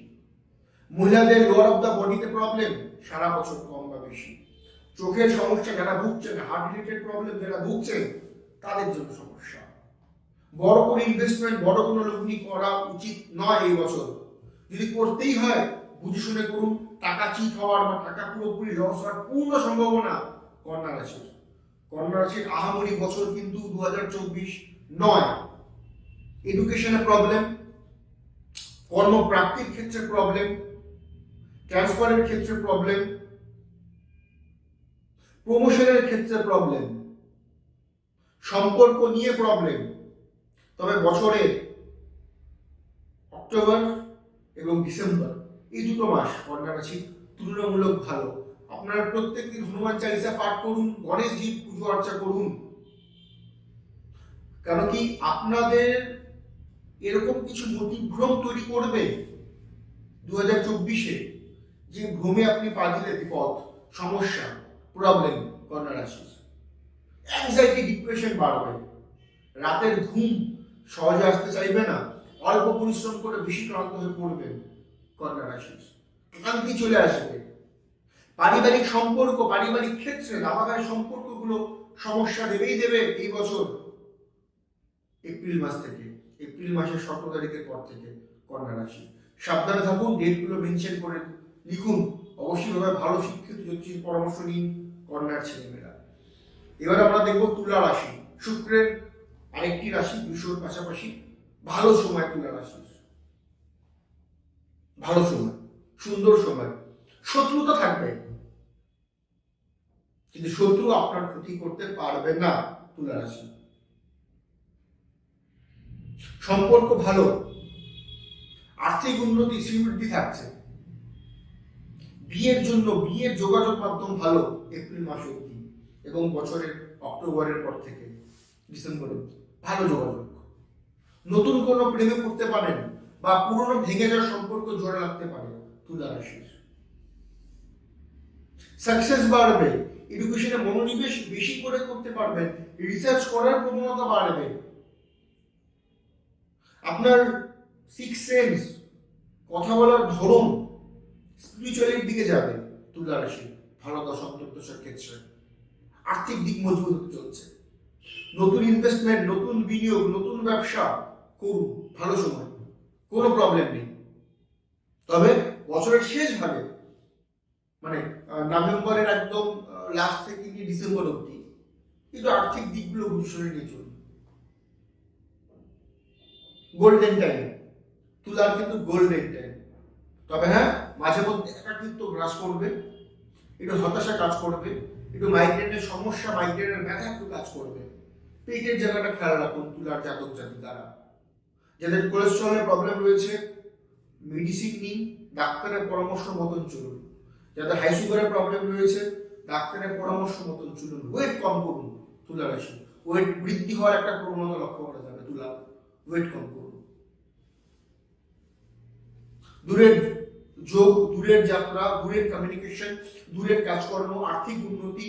মহিলাদের লোয়ার অফ দ্য বডিতে প্রবলেম সারা বছর কম বা বেশি। চোখের সমস্যা যারা ভুগছেন, হার্ট রিলেটেড প্রবলেম যারা ভুগছেন, তাদের জন্য সমস্যা। বড় কোনো ইনভেস্টমেন্ট, বড় কোনো লগ্নি করা উচিত নয় এই বছর। যদি করতেই হয় বুঝে শুনে করুন। টাকা চিট হওয়ার বা টাকা পুরোপুরি লস হওয়ার পূর্ণ সম্ভাবনা কন্যা রাশির। কন্যা রাশির আহামরি বছর কিন্তু 2024 নয়। এডুকেশনে প্রবলেম, কর্মপ্রাপ্তির ক্ষেত্রে প্রবলেম, ট্রান্সফারের ক্ষেত্রে প্রবলেম, প্রমোশনের ক্ষেত্রে প্রবলেম, সম্পর্ক নিয়ে প্রবলেম। তবে বছরের অক্টোবর এবং ডিসেম্বর এই দুটো মাস কন্যা রাশি তুলনামূলক ভালো। আপনারা প্রত্যেকদিন হনুমান চালিসা পাঠ করুন, গণেশজির পুজো অর্চা করুন। কেন কি আপনাদের এরকম কিছু মতিভ্রম তৈরি করবে 2024-এ, যে ভ্রমে আপনি পা দিলে বিপদ, সমস্যা, প্রবলেম। কন্যা রাশির অ্যাংজাইটি, ডিপ্রেশন বাড়বে, রাতের ঘুম সহজে আসতে চাইবে না, অল্প পরিশ্রম করে বেশি ক্লান্ত হয়ে পড়বেন। কন্যা রাশির ক্লান্তি চলে আসবে, পারিবারিক সম্পর্ক, পারিবারিক ক্ষেত্রে দাবাগায় সম্পর্কগুলো সমস্যা দেবে এই বছর এপ্রিল মাস থেকে, এপ্রিল মাসের 17 তারিখের পর থেকে কন্যা রাশি। সাবধানে থাকুন, ডেটগুলো মেনশন করে লিখুন, অবশ্যই ভাবে ভালো শিক্ষিত জ্যোতিষীর পরামর্শ নিন কন্যার ছেলেমেয়েরা। এবার আমরা দেখব তুলা রাশি। শুক্রের আরেকটি রাশি, বিশ্বর পাশাপাশি ভালো সময় তুলা রাশি, ভালো সময়, সুন্দর সময়। শত্রুতা থাকবে কিন্তু শত্রু আপনার ক্ষতি করতে পারবে না তুলা রাশি। সম্পর্ক ভালো, আর্থিক উন্নতি, শ্রীবৃদ্ধি থাকছে। বিয়ের জন্য বিয়ের যোগাযোগ মাধ্যম ভালো এপ্রিল মাস অবধি এবং বছরের অক্টোবরের পর থেকে ডিসেম্বর অবধি ভালো যোগাযোগ। নতুন কোনো প্রেমে পড়তে পারেন বা পুরনো ভেঙে যাওয়ার সম্পর্ক জোড়া লাগতে পারে তুলা রাশির। সাকসেস বাড়বে, এডুকেশনে মনোনিবেশ বেশি করে করতে পারবেন, রিসার্চ করার প্রবণতা বাড়বে। আপনার সিক্স সেন্স, কথা বলার ধরন স্পিরিচুয়ালিটির দিকে যাবে তুলা রাশি। ভালো দশা অন্তর্দশার ক্ষেত্রে আর্থিক দিক মজবুত হতে চলছে। নতুন ইনভেস্টমেন্ট, নতুন বিনিয়োগ, নতুন ব্যবসা করুন, ভালো সময়, কোনো প্রবলেম নেই। তবে বছরের শেষ ভাগে মানে নভেম্বরের একদম লাস্ট থেকে নিয়ে ডিসেম্বর অবধি কিন্তু আর্থিক দিকগুলো বুঝে নিয়ে চলুন। গোল্ডেন টাইম, তুলার কিন্তু গোল্ডেন টাইম। তবে হ্যাঁ, মাঝে মধ্যে একাকিত্ব গ্রাস করবে, একটু হতাশা কাজ করবে, একটু মাইগ্রেনের সমস্যা, মাইগ্রেনের ব্যথা একটু কাজ করবে। পেটের জায়গাটা খেয়াল রাখুন তুলার জাতক জাতিকারা। যাদের কোলেস্ট্রলের প্রবলেম রয়েছে মেডিসিন নিন, ডাক্তারের পরামর্শ মতন চলুন। যাদের হাই সুগারের প্রবলেম রয়েছে ডাক্তারের পরামর্শ মতন চলুন। ওয়েট কম করুন তুলা রাশি, ওয়েট বৃদ্ধি হওয়ার একটা প্রবণতা লক্ষ্য করা যাবে। তুলা ওয়েট কম করুন। দূরের যোগ, দূরের যাত্রা, দূরের কমিউনিকেশন, দূরের কাজকর্ম, আর্থিক উন্নতি,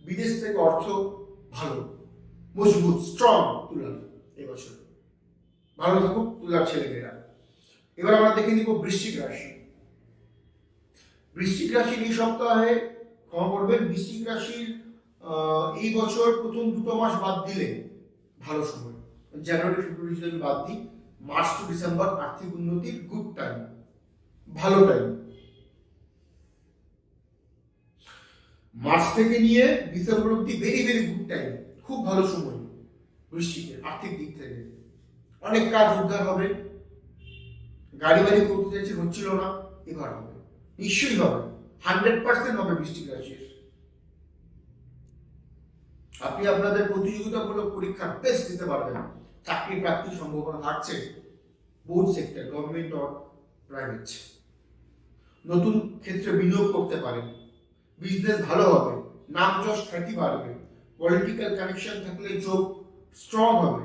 বিদেশ থেকে অর্থ ভালো, মজবুত, স্ট্রং তুলার এবছর। ভালো থাকুক তুলার ছেলেমেয়েরা। এবার আমরা দেখে নিব বৃশ্চিক রাশি। বৃশ্চিক রাশির এই সপ্তাহে ক্ষমা করবেন, বৃশ্চিক রাশির এই বছর প্রথম 2 মাস বাদ দিলে ভালো সময়। জানুয়ারি ফেব্রুয়ারি যদি বাদ দিই, মার্চ টু ডিসেম্বর আর্থিক উন্নতির গুড টাইম, ভালো টাইম। মার্চ থেকে নিয়ে ডিসেম্বর অব্দি ভেরি ভেরি গুড টাইম, খুব ভালো সময় বৃশ্চিকের আর্থিক দিক থেকে। অনেক কাজ উদ্ধার হবে, গাড়ি বাড়ি করতে চাইছে হচ্ছিল না, এবার হবে, নিশ্চয়ই হবে, 100% হবে বৃশ্চিক রাশির। আপনি আপনাদের প্রতিযোগিতামূলক পরীক্ষার বেস্ট দিতে পারবেন, চাকরি প্রাপ্তির সম্ভাবনা থাকছে, board sector, government or private. নতুন ক্ষেত্রে বিনিয়োগ করতে পারেন, বিজনেস ভালো হবে, নাম যশ খ্যাতি বাড়বে, পলিটিক্যাল কানেকশন থাকলে যোগ স্ট্রং হবে,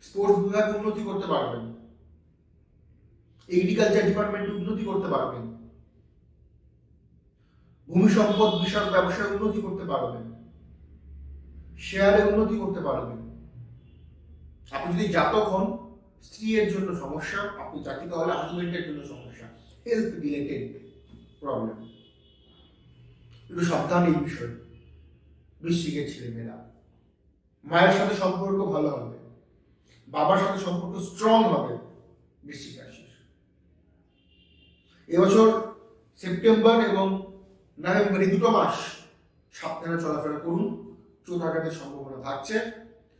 স্পোর্টস বিভাগে উন্নতি করতে পারবেন, এগ্রিকালচার ডিপার্টমেন্টে উন্নতি করতে পারবেন, ভূমি সম্পদ বিষয়ক ব্যবসায় উন্নতি করতে পারবেন, শেয়ারে উন্নতি করতে পারবেন। আপনি যদি জাতক হন, স্ত্রীর জন্য সমস্যা, আপনি জাতিকা হলে হাজবেন্ডের জন্য সমস্যা, হেলথ রিলেটেড প্রবলেম। একটু সাবধান এই বিষয়ে বৃশ্চিকের ছেলেমেয়েরা। মায়ের সাথে সম্পর্ক ভালো হবে, বাবার সাথে সম্পর্ক স্ট্রং হবে বৃশ্চিক রাশির। এবছর সেপ্টেম্বর এবং নভেম্বর এই 2 মাস সাবধানে চলাফেরা করুন, চোটাঘাতের সম্ভাবনা থাকছে।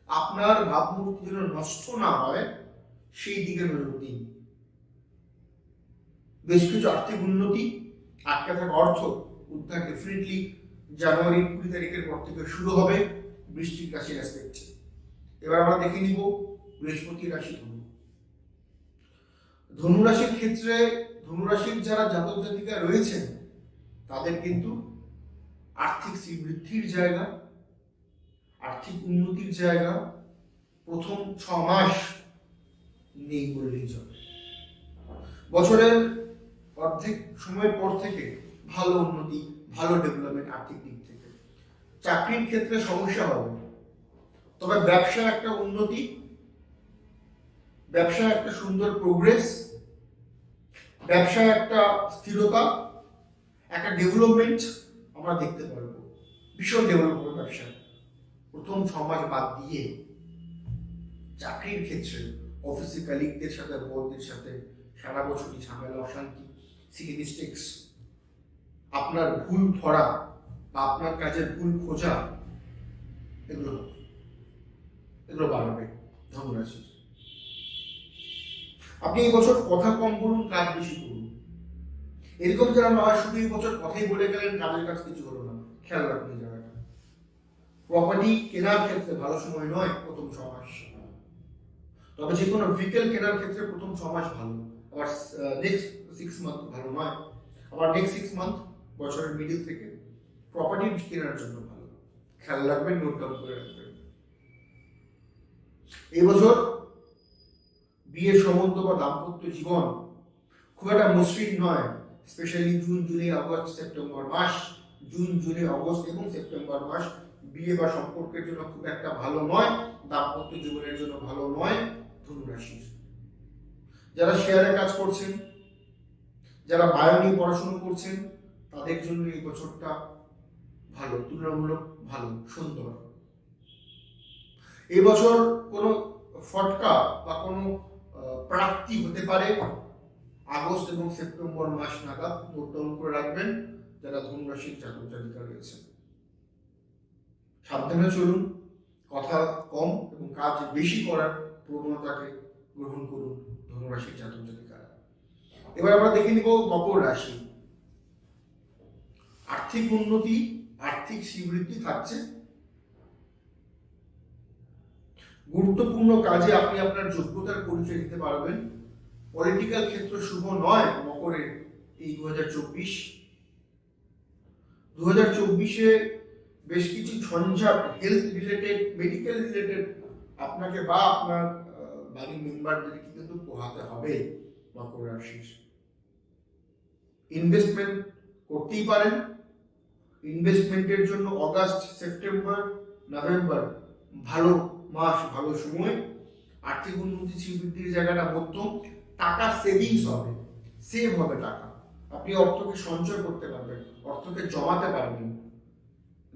আপনার ভাবমূর্তি যেন নষ্ট না হয় সেই দিকে নজর দিন। বেশ কিছু আর্থিক উন্নতি, আটকে থাকা অর্থ উদ্ধার ডেফিনেটলি জানুয়ারি 20 তারিখের পর থেকে শুরু হবে বৃশ্চিক রাশির অ্যাসপেক্টে। এবার আমরা দেখে নিব বৃহস্পতি রাশি ধনু। ধনু রাশির ক্ষেত্রে, ধনু রাশির যারা জাতক জাতিকা রয়েছেন তাদের কিন্তু আর্থিক শ্রীবৃদ্ধির জায়গা, আর্থিক উন্নতির জায়গা প্রথম 6 মাস নেই বললেই চলে। বছরের অর্ধেক সময়ের পর থেকে ভালো উন্নতি, ভালো ডেভেলপমেন্ট আর্থিক দিক থেকে। চাকরির ক্ষেত্রে সমস্যা হবে, তবে ব্যবসায় একটা উন্নতি, ব্যবসায় একটা সুন্দর প্রোগ্রেস, ব্যবসায় একটা স্থিরতা, একটা ডেভেলপমেন্ট আমরা দেখতে পারবো ভীষণ ডেভেলপ হবে ব্যবসা। প্রথম 6 মাস বাদ দিয়ে চাকরির ক্ষেত্রে অফিসে কালিগদের সাথে, বসদের সাথে সারা বছরই ঝামেলা, অশান্তি, সিলি মিস্টেক্স, আপনার ভুল ধরা বা আপনার কাজের ভুল খোঁজা, এগুলো বাড়বে ধনুরাশি। আপনি এই বছর কথা কম বলুন, কাজ বেশি করুন। এরকম যারা নয় শুধু এই বছর কথাই বলে গেলেন, কাজের কাজ কিছু হলো না, খেয়াল রাখুন এই জায়গাটা। প্রপার্টি কেনার ক্ষেত্রে ভালো সময় নয় প্রথম 6 মাস, তবে যে কোনো ভেহিকেল কেনার ক্ষেত্রে প্রথম 6 মাস ভালো, আবার নেক্সট 6 মান্থ ভালো নয়, আবার নেক্সট 6 মান্থ বছরের মিডিল থেকে প্রপার্টি কেনার জন্য ভালো। খেয়াল রাখবেন, নোট ডাউন করে রাখবেন। এই বছর বিয়ের সম্বন্ধ বা দাম্পত্য জীবন খুব একটা মসৃণ নয়, specially June, July, August, September মাস। জুন, জুলাই, আগস্ট এবং সেপ্টেম্বর মাস বিয়ে বা সম্পর্কের জন্য খুব একটা ভালো নয়, দাম্পত্য জীবনের জন্য ভালো নয় ধনুরাশির। যারা শেয়ারে কাজ করছেন, যারা বায়ো নিয়ে পড়াশোনা করছেন, তাদের জন্য এই বছরটা ভালো, তুলনামূলক ভালো, সুন্দর। এই বছর কোনো ফটকা বা কোনো প্রাপ্তি হতে পারে আগস্ট এবং সেপ্টেম্বর মাস নাগাদ, নোট ডাউন করে রাখবেন যারা ধনুরাশির জাতক জাতিকা রয়েছে। সাবধানে চলুন, কথা কম এবং কাজ বেশি করার প্রবণতাকে গ্রহণ করুন ধনুরাশির জাতক জাতিকারা। এবার আমরা দেখে নিব মকর রাশি। আর্থিক উন্নতি, আর্থিক শ্রীবৃদ্ধি থাকছে। গুরুত্বপূর্ণ কাজে আপনি আপনার যোগ্যতার পরিচয় দিতে পারবেন। পলিটিক্যাল ক্ষেত্র শুভ নয় মকরের এই 2024-এ বেশ কিছু ঝঞ্ঝাট, হেলথ রিলেটেড, মেডিকেল রিলেটেড আপনাকে বা আপনার বাড়ির মেম্বারদেরকে কিন্তু পোহাতে হবে মকর রাশির। ইনভেস্টমেন্ট করতেই পারেন। ইনভেস্টমেন্টের জন্য আগস্ট, সেপ্টেম্বর, নভেম্বর ভালো মাস, ভালো সময়। আর্থিক উন্নতি, শ্রীবৃদ্ধির জায়গাটা মধ্যম। টাকা সেভিংস হবে, সেভ হবে টাকা, আপনি অর্থকে সঞ্চয় করতে পারবেন, অর্থকে জমাতে পারবেন।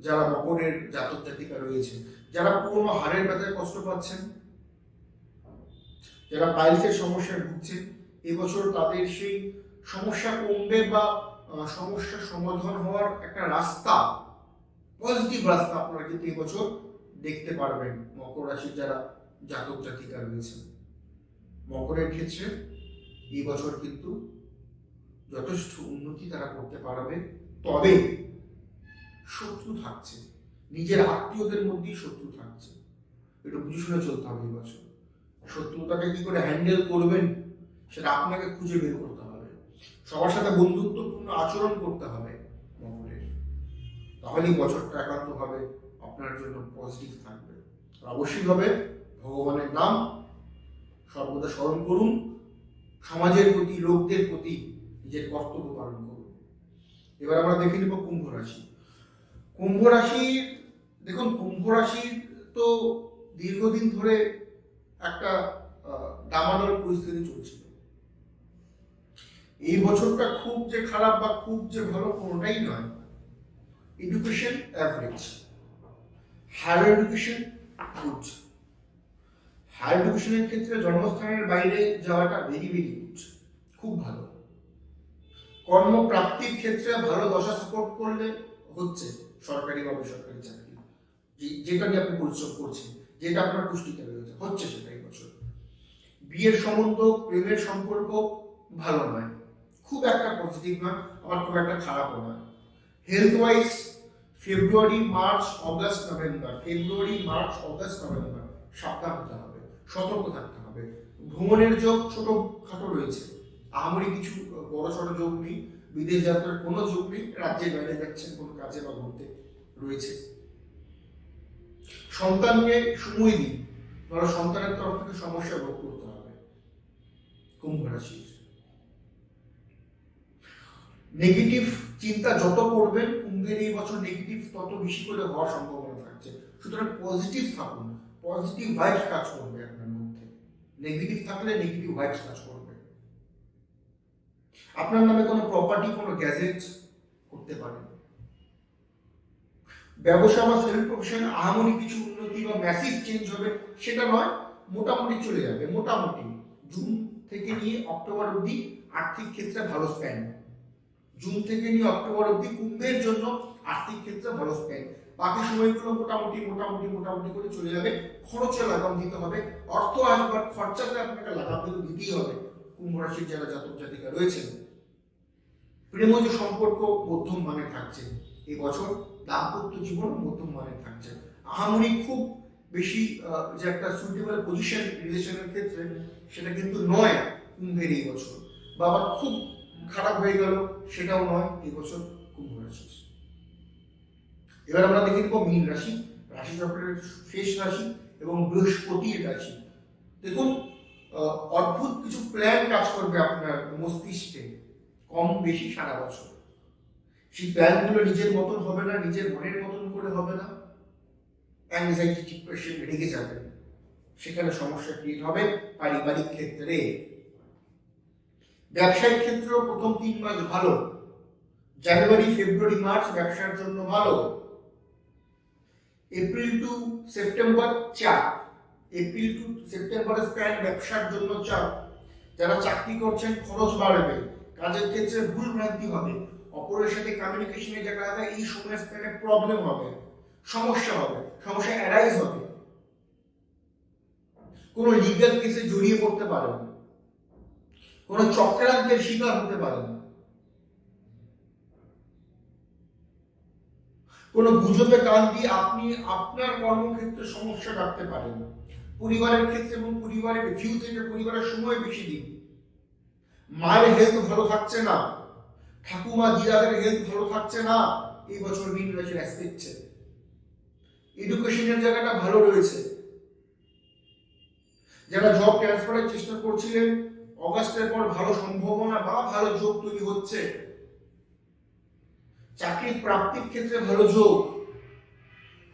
যারা মকরের জাতক জাতিকা রয়েছে, যারা পুরনো হাড়ের ব্যথায় কষ্ট পাচ্ছেন, যারা পাইলসের সমস্যায় ভুগছেন, এবছর তাদের সেই সমস্যা কমবে বা সমস্যার সমাধান হওয়ার একটা রাস্তা, পজিটিভ রাস্তা আপনারা কিন্তু এবছর দেখতে পারবেন মকর রাশির যারা জাতক জাতিকা রয়েছে। মকরের ক্ষেত্রে এই বছর কিন্তু যথেষ্ট উন্নতি তারা করতে পারবে। তবে শত্রু থাকছে, নিজের আত্মীয়দের মধ্যেই শত্রু থাকছে, একটু বুঝে শুনে চলতে হবে এই বছর। শত্রুতাকে কি করে হ্যান্ডেল করবেন সেটা আপনাকে খুঁজে বের করতে হবে। সবার সাথে বন্ধুত্বপূর্ণ আচরণ করতে হবে মকরের, তাহলেই বছরটা একান্তভাবে আপনার জন্য পজিটিভ থাকবে। অবশ্যই হবে ভগবানের নাম সর্বদা স্মরণ করুন, সমাজের প্রতি, লোকদের প্রতি নিজের কর্তব্য পালন করুন। এবার আমরা দেখে নেব কুম্ভ রাশি। কুম্ভ রাশির, দেখুন কুম্ভ রাশির তো দীর্ঘদিন ধরে একটা ডামাডোল পরিস্থিতি চলছিল। এই বছরটা খুব যে খারাপ বা খুব যে ভালো কোনোটাই নয়। Education average, higher education good. Higher এডুকেশনের ক্ষেত্রে জন্মস্থানের বাইরে যাওয়াটা ভেরি ভেরি গুড, খুব ভালো। কর্মপ্রাপ্তির ক্ষেত্রে ভালো দশা সাপোর্ট করলে হচ্ছে সরকারি বা বেসরকারি চাকরি, যেটা নিয়ে আপনি পরিশ্রম করছেন, যেটা আপনার পুষ্টিতে রয়েছে, হচ্ছে সেটাই বছর। বিয়ের সম্বন্ধ, প্রেমের সম্পর্ক ভালো নয়, খুব একটা পজিটিভ নয়, আবার খুব একটা খারাপও নয়। হেলথ ওয়াইজ ফেব্রুয়ারি, মার্চ, অগস্ট, নভেম্বর, ফেব্রুয়ারি, মার্চ, অগস্ট, নভেম্বর সাবধান হতে হবে, সতর্ক থাকতে হবে। ভ্রমণের যোগ ছোট খাটো রয়েছে, আহামরি কিছু বড় ছোট যোগ নেই। বিদেশ যাত্রার কোনো যোগ নেই, রাজ্যের বাইরে যাচ্ছেন কোনো কাজে বা ঘুরতে রয়েছে। সন্তানকে সময় দিন, কারণ সন্তানের তরফ থেকে সমস্যা ভোগ করতে হবে কুম্ভ রাশির। নেগেটিভ চিন্তা যত করবেন কুম্ভের এই বছর নেগেটিভ তত বেশি করে হওয়ার সম্ভাবনা থাকছে। সুতরাং পজিটিভ থাকুন, পজিটিভ ভাইবস কাজ করবে আপনার মধ্যে। নেগেটিভ থাকলে নেগেটিভ ভাইবস কাজ করবে। আপনার নামে কোনো প্রপার্টি, কোনো গ্যাজেট করতে পারেন। ব্যবসা বা সেলফ প্রফেশন আহামরি কিছু উন্নতি বা ম্যাসিভ চেঞ্জ হবে সেটা নয়, মোটামুটি চলে যাবে। মোটামুটি জুন থেকে নিয়ে অক্টোবর অবধি আর্থিক ক্ষেত্রে ভালো স্প্যান। জুন থেকে নিয়ে অক্টোবর অবধি কুম্ভের জন্য আর্থিক ক্ষেত্রে ভালো স্প্যান। বাকি সময়গুলো মোটামুটি মোটামুটি মোটামুটি করে চলে যাবে। খরচে লাগাম দিতে হবে, অর্থ আসবার খরচাতে আপনাকে লাগাম দিতেই হবে। কুম্ভ রাশির যারা জাতক জাতিকা রয়েছেন, প্রেমজ সম্পর্ক মধ্যম মানের থাকছে এই বছর, দাম্পত্য জীবন মধ্যম মানের থাকছে। আহামরি খুব বেশি যে একটা সুইটেবল পজিশন রিলেশনের ক্ষেত্রে সেটা কিন্তু নয় কুম্ভের এই বছর, বা আবার খুব খারাপ হয়ে গেল সেটাও নয় এই বছর কুম্ভ রাশি। এবার আমরা দেখে নেব মীন রাশি, রাশি চক্রের শেষ রাশি এবং বৃহস্পতির রাশি। দেখুন, অদ্ভুত কিছু প্ল্যান কাজ করবে আপনার মস্তিষ্কে কম বেশি সারা বছর। সেই প্ল্যানগুলো নিজের মতন হবে না, নিজের মনের মতন করে হবে না। অ্যাংজাইটি, ডিপ্রেশন রেগে যাবে, সেখানে সমস্যা ক্রিয়েট হবে পারিবারিক ক্ষেত্রে। ব্যবসায়িক ক্ষেত্রেও প্রথম 3 মাস ভালো। জানুয়ারি, ফেব্রুয়ারি, মার্চ ব্যবসার জন্য ভালো। এপ্রিল টু সেপ্টেম্বর চাপ, এপ্রিল টু সেপ্টেম্বরের স্প্যান ব্যবসার জন্য চাপ। যারা চাকরি করছেন খরচ বাড়বে, কাজের ক্ষেত্রে ভুল ভ্রান্তি হবে, অপরের সাথে কমিউনিকেশনের জায়গাটা এই সময় স্প্যানে প্রবলেম হবে, সমস্যা হবে, সমস্যা অ্যারাইজ হবে। কোনো লিগ্যাল কেসে জড়িয়ে পড়তে পারেন, কোনো চক্রান্তের শিকার হতে পারেন, কোনো গুজবে কান দিয়ে আপনি আপনার কর্মক্ষেত্রে সমস্যা রাখতে পারেন। পরিবারের ক্ষেত্রে এবং পরিবারের ভিউ থেকে পরিবারের সময় বেশি দিন। মায়ের হেলথ ভালো থাকছে না, ঠাকুমা দিদাদের হেলথ ভালো থাকছে না এই বছর মীন রাশির অ্যাসপেক্টে। এডুকেশনের জায়গাটা ভালো রয়েছে। যারা জব ট্রান্সফারের চেষ্টা করছিলেন, অগাস্টের পর ভালো সম্ভাবনা বা ভালো যোগ তৈরি হচ্ছে। চাকরি প্রাপ্তির ক্ষেত্রে ভালো যোগ।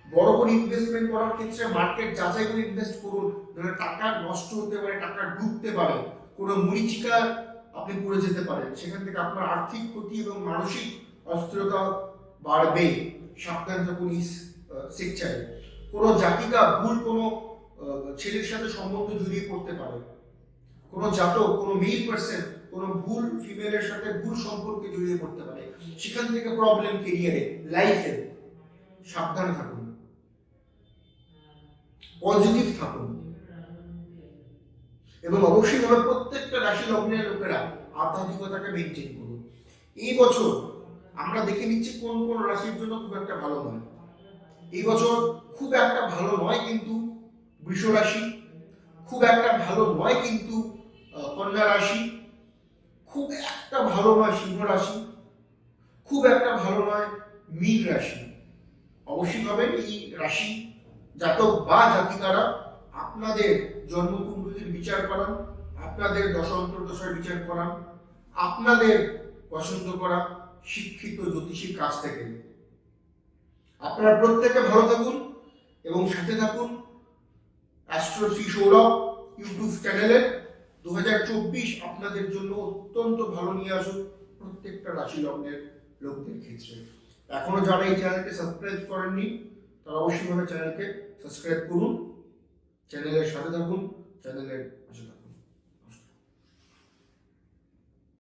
বড় করে ইনভেস্টমেন্ট করার ক্ষেত্রে মার্কেট যাচাই করে ইনভেস্ট করুন, নাহলে টাকা নষ্ট হতে পারে, টাকা ডুবতে পারে, কোনো মরিচিকা আপনি পড়ে যেতে পারেন, সেখান থেকে আপনার আর্থিক ক্ষতি এবং মানসিক অস্থিরতা বাড়বে। সাবধান থাকুন এই সেক্টরে। কোনো জাতিকা ভুল কোনো ছেলের সাথে সম্বন্ধ জড়িয়ে পড়তে পারে, কোনো জাতক, কোনো মেল পার্সন কোনো ভুল ফিমেলের সাথে ভুল সম্পর্কে জড়িয়ে পড়তে পারে, সেখান থেকে প্রবলেম ক্যারিয়ারে, লাইফে। সাবধান থাকুন, পজিটিভ থাকুন, এবং অবশ্যই ভাবে প্রত্যেকটা রাশি লগ্নের লোকেরা আধ্যাত্মিকতাকে মেনটেন করুন। এই বছর আমরা দেখে নিচ্ছি কোন কোন রাশির জন্য খুব একটা ভালো নয়। এই বছর খুব একটা ভালো নয় কিন্তু বৃষ রাশি, খুব একটা ভালো নয় কিন্তু কন্যা রাশি, খুব একটা ভালো নয় সিংহ রাশি, খুব একটা ভালো নয় মীন রাশি। অবশ্যই ভাবে এই রাশি জাতক বা জাতিকারা আপনাদের জন্মকুণ্ডলীর বিচার করান, আপনাদের দশান্তর্দশার বিচার করান, আপনাদের পছন্দ করা শিক্ষিত জ্যোতিষীর কাছ থেকে। আপনারা প্রত্যেকে ভালো থাকুন এবং সাথে থাকুন অ্যাস্ট্রো শ্রী সৌরভ ইউটিউব চ্যানেলের। 2024 আপনাদের জন্য অত্যন্ত ভালো নিয়ে আসুন প্রত্যেকটা রাশি লগ্নের লোকদের ক্ষেত্রে। এখনো যারা এই চ্যানেলকে সাবস্ক্রাইব করেননি তারা অবশ্যইভাবে চ্যানেলকে সাবস্ক্রাইব করুন, চ্যানেলের সাথে থাকুন, চ্যানেলের